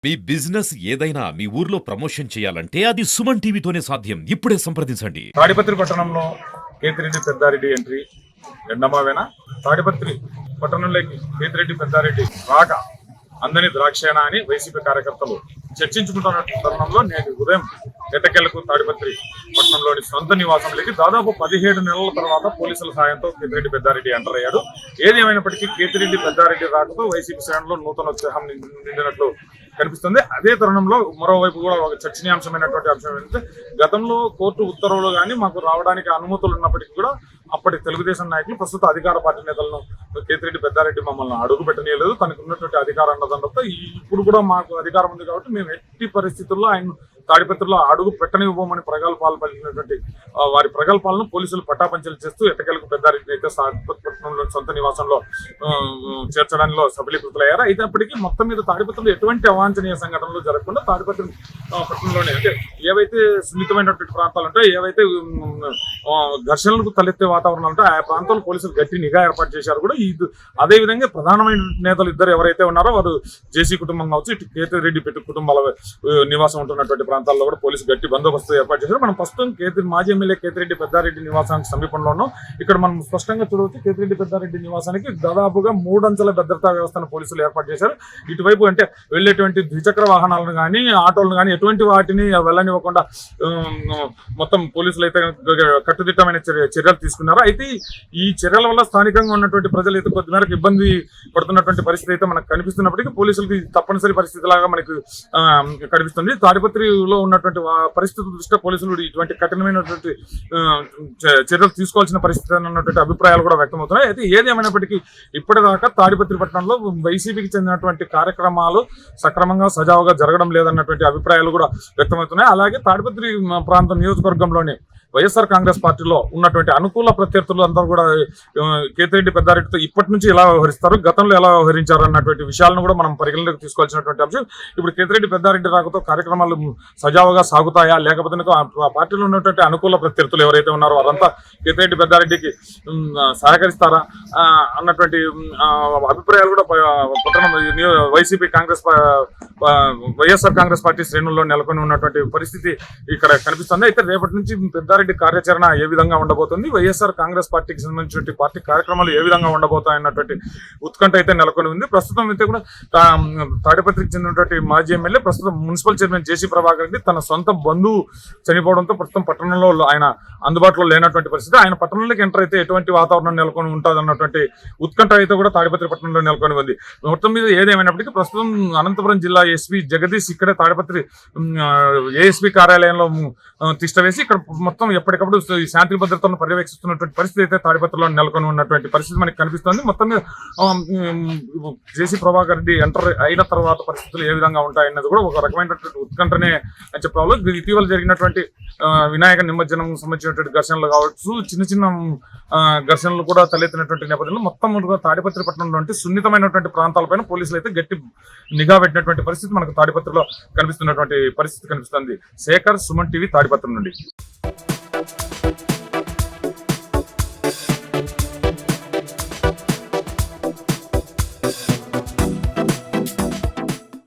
మీ business ఏదైనా మీ ఊర్లో promotion చేయాలంటే అది సుమన్ టీవీతోనే సాధ్యం. ఇప్పుడే సంప్రదించండి. తాడిపత్రి పట్టణంలో కేతిరెడ్డి పెద్దారెడ్డి ఎంట్రీ ఎండమావేనా? తాడిపత్రి పట్టణంలోకి కేతిరెడ్డి పెద్దారెడ్డి రాక అందని ద్రాక్షేనా అని వైసీపీ కార్యకర్తలు చర్చించుకుంటున్న తరుణంలో నేటి ఉదయం ఎట్టకెళ్లకు తాడిపత్రి పట్టణంలోని సొంత నివాసంలోకి దాదాపు 17 నెలల తర్వాత పోలీసుల సాయంతో కేతిరెడ్డి పెద్దారెడ్డి ఎంటర్ అయ్యాడు. ఏది ఏమైనప్పటికీ కేతిరెడ్డి పెద్దారెడ్డి రాకతో వైసీపీ శ్రేణుల్లో నూతన ఉత్సాహం నిండినట్లు కనిపిస్తుంది. అదే తరుణంలో మరోవైపు కూడా ఒక చర్చనీయాంశమైనటువంటి అంశం ఏంటంటే, గతంలో కోర్టు ఉత్తర్వులు కానీ మాకు రావడానికి అనుమతులు ఉన్నప్పటికీ కూడా అప్పటి తెలుగుదేశం నాయకులు ప్రస్తుత అధికార పార్టీ నేతలను కేతిరెడ్డి పెద్దారెడ్డి మమ్మల్ని అడుగు పెట్టనీయలేదు. తనకు ఉన్నటువంటి అధికార అన్నదండతో ఇప్పుడు కూడా మాకు అధికారం ఉంది కాబట్టి మేము ఎట్టి పరిస్థితుల్లో ఆయన తాడిపత్రిలో అడుగు పెట్టనివ్వమని ప్రగల్భాలు పలికినటువంటి వారి ప్రగల్భాలను పోలీసులు పటాపంచలు చేస్తూ ఎట్టకేలకు పెద్దారెడ్డి అయితే పట్టణంలో సొంత నివాసంలో చేర్చడంలో సఫలీకృతులయ్యారు. అయినప్పటికీ మొత్తం మీద తాడిపత్రిలో ఎటువంటి అవాంఛనీయ సంఘటనలు జరగకుండా తాడిపత్రి పట్టణంలోనే అంటే ఏవైతే సున్నితమైనటువంటి ప్రాంతాలు ఉంటాయో, ఏవైతే ఘర్షణలకు తలెత్తే వాతావరణాలు ఉంటాయో ఆ ప్రాంతాల్లో పోలీసులు గట్టి నిఘా ఏర్పాటు చేశారు. కూడా అదేవిధంగా ప్రధానమైన నేతలు ఇద్దరు ఎవరైతే ఉన్నారో వారు జేసీ కుటుంబం కావచ్చు, ఇటు కేతిరెడ్డి కుటుంబాల నివాసం ఉంటున్నటువంటి ప్రాంతాల్లో కూడా పోలీసు గట్టి బందోబస్తు ఏర్పాటు చేశారు. మనం ప్రస్తుతం మాజీ ఎమ్మెల్యే కేతిరెడ్డి పెద్దారెడ్డి నివాసానికి సమీపంలో ఉన్నాం. ఇక్కడ మనం స్పష్టంగా చూడవచ్చు, కేతిరెడ్డి పెద్దారెడ్డి నివాసానికి దాదాపుగా 3 అంచెల భద్రతా వ్యవస్థను పోలీసులు ఏర్పాటు చేశారు. ఇటువైపు అంటే వెళ్లేటువంటి ద్విచక్ర వాహనాలను కానీ ఆటోలను కానీ ఎటువంటి వాటిని వెళ్ళనివ్వకుండా మొత్తం పోలీసులు అయితే కట్టుదిట్టమైన చర్యలు తీసుకున్నారు. అయితే ఈ చర్యల వల్ల స్థానికంగా ఉన్నటువంటి ప్రజలు అయితే కొద్ది మేరకు ఇబ్బంది పడుతున్నటువంటి పరిస్థితి అయితే మనకు కనిపిస్తున్నప్పటికీ పోలీసులకి తప్పనిసరి పరిస్థితి లాగా మనకు కనిపిస్తుంది. తాడిపత్రిలో ఉన్నటువంటి పరిస్థితుల దృష్ట్యా పోలీసులు ఇటువంటి కఠినమైనటువంటి చర్యలు తీసుకోవాల్సిన పరిస్థితి అన్నటువంటి అభిప్రాయాలు కూడా వ్యక్తమవుతున్నాయి. అయితే ఏది ఏమైనప్పటికీ ఇప్పటిదాకా తాడిపత్రి పట్టణంలో వైసీపీకి చెందినటువంటి కార్యక్రమాలు సక్రమంగా సజావుగా జరగడం లేదన్నటువంటి అభిప్రాయాలు కూడా వ్యక్తమవుతున్నాయి. అలాగే తాడిపత్రి ప్రాంతం నియోజకవర్గంలోని వైఎస్ఆర్ కాంగ్రెస్ పార్టీలో ఉన్నటువంటి అనుకూల ప్రత్యర్థులు అందరూ కూడా కేతిరెడ్డి పెద్దారెడ్డితో ఇప్పటి నుంచి ఎలా వ్యవహరిస్తారు, గతంలో ఎలా వ్యవహరించారు అన్నటువంటి విషయాలను కూడా మనం పరిగణలోకి తీసుకోవాల్సినటువంటి అంశం. ఇప్పుడు కేతిరెడ్డి పెద్దారెడ్డి రాకతో కార్యక్రమాలు సజావుగా సాగుతాయా, లేకపోతే ఆ పార్టీలో ఉన్నటువంటి అనుకూల ప్రత్యర్థులు ఎవరైతే ఉన్నారో వారంతా కేతిరెడ్డి పెద్దారెడ్డికి సహకరిస్తారా అన్నటువంటి అభిప్రాయాలు కూడా పట్టణం వైసీపీ కాంగ్రెస్ వైఎస్ఆర్ కాంగ్రెస్ పార్టీ శ్రేణుల్లో నెలకొని ఉన్నటువంటి పరిస్థితి ఇక్కడ కనిపిస్తుంది. అయితే రేపటి నుంచి పెద్దారెడ్డి కార్యాచరణ ఏ విధంగా ఉండబోతుంది, వైఎస్ఆర్ కాంగ్రెస్ పార్టీకి సంబంధించిన పార్టీ కార్యక్రమాలు ఏ విధంగా ఉండబోతాయన్నటువంటి ఉత్కంఠ అయితే నెలకొని ఉంది. ప్రస్తుతం అయితే కూడా తాడిపత్రికి చెందినటువంటి మాజీ ఎమ్మెల్యే ప్రస్తుతం మున్సిపల్ చైర్మన్ జేసీ ప్రభాకర్ రెడ్డి తన సొంత బంధువు చనిపోవడంతో ప్రస్తుతం పట్టణంలో ఆయన అందుబాటులో లేనటువంటి పరిస్థితి. ఆయన పట్టణంలోకి ఎంటర్ అయితే ఎటువంటి వాతావరణం నెలకొని ఉంటుంది అన్నటువంటి ఉత్కంఠ అయితే కూడా తాడిపత్రి పట్టణంలో నెలకొని ఉంది. మొత్తం మీద ఏదేమైనప్పటికీ ప్రస్తుతం అనంతపురం జిల్లా ఎస్పీ జగదీష్ ఇక్కడే తాడిపత్రి ఏఎస్పీ కార్యాలయంలో తిష్టవేసి ఇక్కడ మొత్తం ఎప్పటికప్పుడు శాంతి భద్రతలను పర్యవేక్షిస్తున్నటువంటి పరిస్థితి అయితే తాడిపత్రిలో నెలకొని ఉన్నటువంటి పరిస్థితి మనకి కనిపిస్తుంది. మొత్తం మీద జేసీ ప్రభాకర్ రెడ్డి ఎంటర్ అయిన తర్వాత పరిస్థితులు ఏ విధంగా ఉంటాయన్నది కూడా ఒక రకమైనటువంటి ఉత్కంఠనే అని చెప్పాలి. ఇటీవల జరిగినటువంటి వినాయక నిమజ్జనం సంబంధించినటువంటి ఘర్షణలు కావచ్చు, చిన్న చిన్న ఘర్షణలు కూడా తలెత్తినటువంటి నేపథ్యంలో మొత్తం తాడిపత్రి పట్టణంలో సున్నితమైనటువంటి ప్రాంతాలపైన పోలీసులు అయితే గట్టి నిఘా పెట్టినటువంటి పరిస్థితి మనకు తాడిపత్రిలో కనిపిస్తున్నటువంటి పరిస్థితి కనిపిస్తుంది. శేఖర్, సుమన్ టీవీ, తాడిపత్రి నుండి.